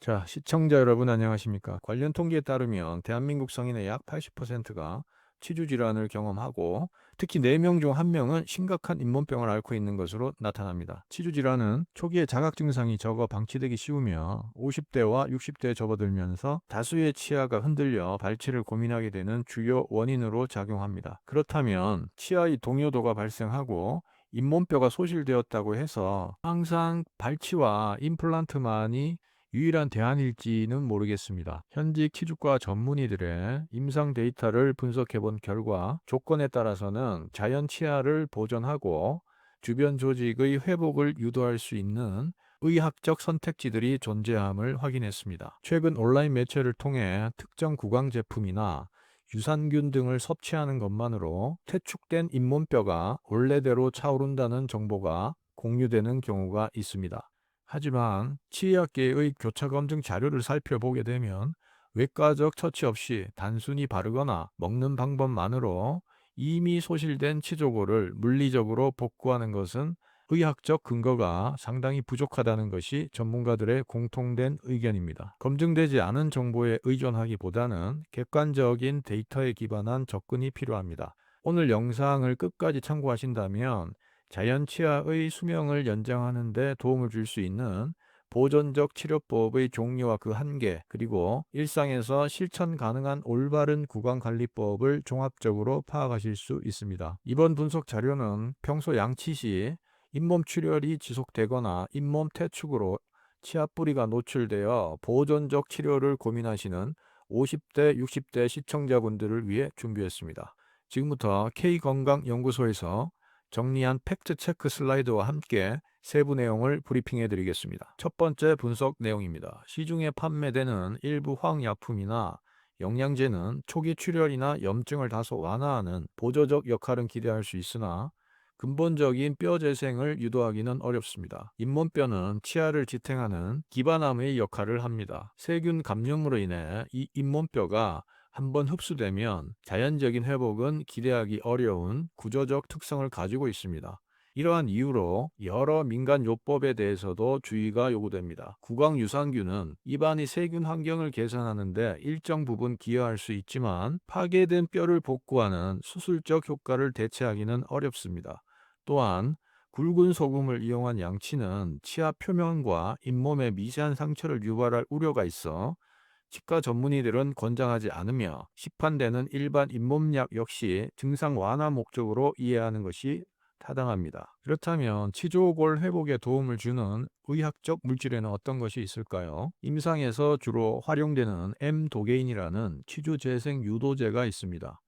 자, 시청자 여러분 안녕하십니까? 관련 통계에 따르면 대한민국 성인의 약 80%가 치주 질환을 경험하고 특히 4명 중 1명은 심각한 잇몸병을 앓고 있는 것으로 나타납니다. 치주 질환은 초기에 자각 증상이 적어 방치되기 쉬우며 50대와 60대에 접어들면서 다수의 치아가 흔들려 발치를 고민하게 되는 주요 원인으로 작용합니다. 그렇다면 치아의 동요도가 발생하고 잇몸뼈가 소실되었다고 해서 항상 발치와 임플란트만이 유일한 대안일지는 모르겠습니다. 현직 치주과 전문의들의 임상 데이터를 분석해 본 결과 조건에 따라서는 자연 치아를 보존하고 주변 조직의 회복을 유도할 수 있는 의학적 선택지들이 존재함을 확인했습니다. 최근 온라인 매체를 통해 특정 구강 제품이나 유산균 등을 섭취하는 것만으로 퇴축된 잇몸뼈가 원래대로 차오른다는 정보가 공유되는 경우가 있습니다. 하지만 치의학계의 교차 검증 자료를 살펴보게 되면 외과적 처치 없이 단순히 바르거나 먹는 방법만으로 이미 소실된 치조골을 물리적으로 복구하는 것은 의학적 근거가 상당히 부족하다는 것이 전문가들의 공통된 의견입니다. 검증되지 않은 정보에 의존하기보다는 객관적인 데이터에 기반한 접근이 필요합니다. 오늘 영상을 끝까지 참고하신다면 자연 치아의 수명을 연장하는 데 도움을 줄 수 있는 보존적 치료법의 종류와 그 한계, 그리고 일상에서 실천 가능한 올바른 구강관리법을 종합적으로 파악하실 수 있습니다. 이번 분석 자료는 평소 양치 시 잇몸 출혈이 지속되거나 잇몸 퇴축으로 치아 뿌리가 노출되어 보존적 치료를 고민하시는 50대, 60대 시청자분들을 위해 준비했습니다. 지금부터 K건강연구소에서 정리한 팩트 체크 슬라이드와 함께 세부 내용을 브리핑해 드리겠습니다. 첫 번째 분석 내용입니다. 시중에 판매되는 일부 화학약품이나 영양제는 초기 출혈이나 염증을 다소 완화하는 보조적 역할은 기대할 수 있으나 근본적인 뼈 재생을 유도하기는 어렵습니다. 잇몸뼈는 치아를 지탱하는 기반암의 역할을 합니다. 세균 감염으로 인해 이 잇몸뼈가 한번 흡수되면 자연적인 회복은 기대하기 어려운 구조적 특성을 가지고 있습니다. 이러한 이유로 여러 민간요법에 대해서도 주의가 요구됩니다. 구강유산균은 입안의 세균 환경을 개선하는 데 일정 부분 기여할 수 있지만 파괴된 뼈를 복구하는 수술적 효과를 대체하기는 어렵습니다. 또한 굵은 소금을 이용한 양치는 치아 표면과 잇몸에 미세한 상처를 유발할 우려가 있어 치과 전문의들은 권장하지 않으며 시판되는 일반 잇몸약 역시 증상 완화 목적으로 이해하는 것이 타당합니다. 그렇다면 치조골 회복에 도움을 주는 의학적 물질에는 어떤 것이 있을까요? 임상에서 주로 활용되는 M도게인이라는 치주재생 유도제가 있습니다.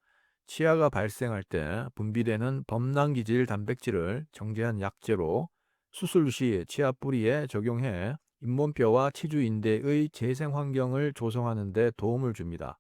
치아가 발생할 때 분비되는 범랑기질 단백질을 정제한 약제로 수술 시 치아 뿌리에 적용해 잇몸뼈와 치주인대의 재생 환경을 조성하는 데 도움을 줍니다.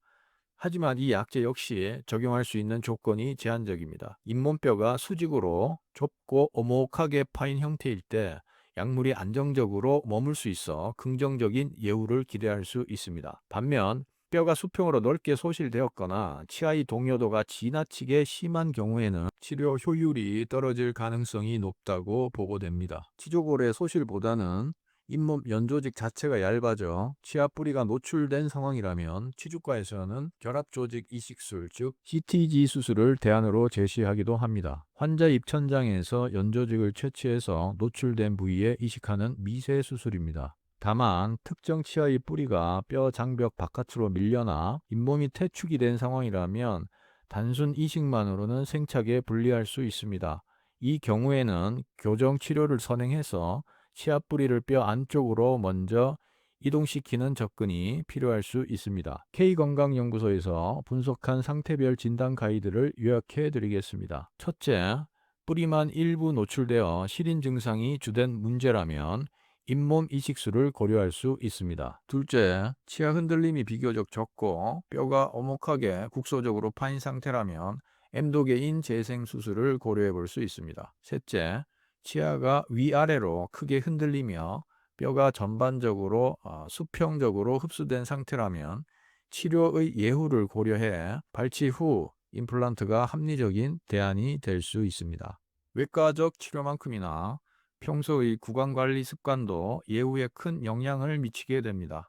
하지만 이 약제 역시 적용할 수 있는 조건이 제한적입니다. 잇몸뼈가 수직으로 좁고 오목하게 파인 형태일 때 약물이 안정적으로 머물 수 있어 긍정적인 예후를 기대할 수 있습니다. 반면 뼈가 수평으로 넓게 소실되었거나 치아의 동요도가 지나치게 심한 경우에는 치료 효율이 떨어질 가능성이 높다고 보고됩니다. 치조골의 소실보다는 잇몸 연조직 자체가 얇아져 치아 뿌리가 노출된 상황이라면 치주과에서는 결합조직 이식술, 즉 CTG 수술을 대안으로 제시하기도 합니다. 환자 입천장에서 연조직을 채취해서 노출된 부위에 이식하는 미세 수술입니다. 다만 특정 치아의 뿌리가 뼈 장벽 바깥으로 밀려나 잇몸이 퇴축이 된 상황이라면 단순 이식만으로는 생착에 불리할 수 있습니다. 이 경우에는 교정 치료를 선행해서 치아 뿌리를 뼈 안쪽으로 먼저 이동시키는 접근이 필요할 수 있습니다. K건강연구소에서 분석한 상태별 진단 가이드를 요약해 드리겠습니다. 첫째, 뿌리만 일부 노출되어 시린 증상이 주된 문제라면 잇몸 이식술을 고려할 수 있습니다. 둘째, 치아 흔들림이 비교적 적고 뼈가 오목하게 국소적으로 파인 상태라면 엠도게인 재생 수술을 고려해 볼 수 있습니다. 셋째, 치아가 위아래로 크게 흔들리며 뼈가 전반적으로 수평적으로 흡수된 상태라면 치료의 예후를 고려해 발치 후 임플란트가 합리적인 대안이 될 수 있습니다. 외과적 치료만큼이나 평소의 구강관리 습관도 예후에 큰 영향을 미치게 됩니다.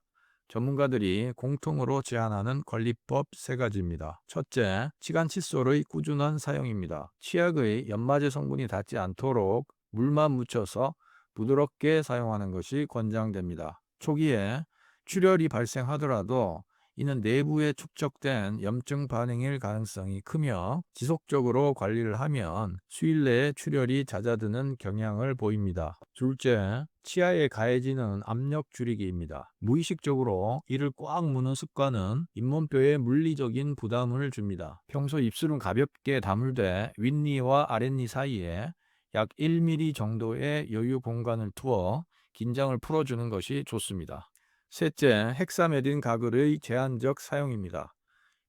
전문가들이 공통으로 제안하는 관리법 3가지입니다. 첫째, 치간 칫솔의 꾸준한 사용입니다. 치약의 연마제 성분이 닿지 않도록 물만 묻혀서 부드럽게 사용하는 것이 권장됩니다. 초기에 출혈이 발생하더라도 이는 내부에 축적된 염증 반응일 가능성이 크며 지속적으로 관리를 하면 수일 내에 출혈이 잦아드는 경향을 보입니다. 둘째, 치아에 가해지는 압력 줄이기입니다. 무의식적으로 이를 꽉 무는 습관은 잇몸뼈에 물리적인 부담을 줍니다. 평소 입술은 가볍게 다물되 윗니와 아랫니 사이에 약 1mm 정도의 여유 공간을 두어 긴장을 풀어주는 것이 좋습니다. 셋째, 헥사메딘 가글의 제한적 사용입니다.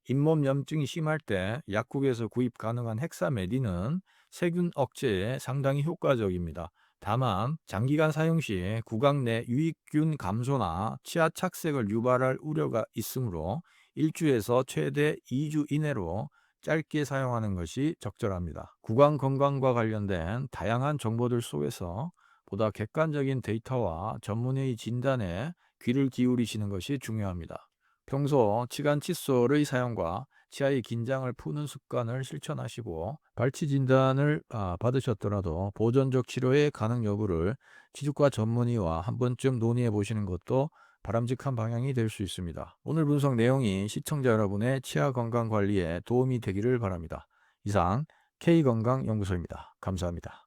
잇몸 염증이 심할 때 약국에서 구입 가능한 헥사메딘은 세균 억제에 상당히 효과적입니다. 다만 장기간 사용 시 구강 내 유익균 감소나 치아 착색을 유발할 우려가 있으므로 1주에서 최대 2주 이내로 짧게 사용하는 것이 적절합니다. 구강 건강과 관련된 다양한 정보들 속에서 보다 객관적인 데이터와 전문의 진단에 귀를 기울이시는 것이 중요합니다. 평소 치간 칫솔의 사용과 치아의 긴장을 푸는 습관을 실천하시고 발치 진단을 받으셨더라도 보존적 치료의 가능 여부를 치주과 전문의와 한 번쯤 논의해 보시는 것도 바람직한 방향이 될 수 있습니다. 오늘 분석 내용이 시청자 여러분의 치아 건강 관리에 도움이 되기를 바랍니다. 이상 K건강연구소입니다. 감사합니다.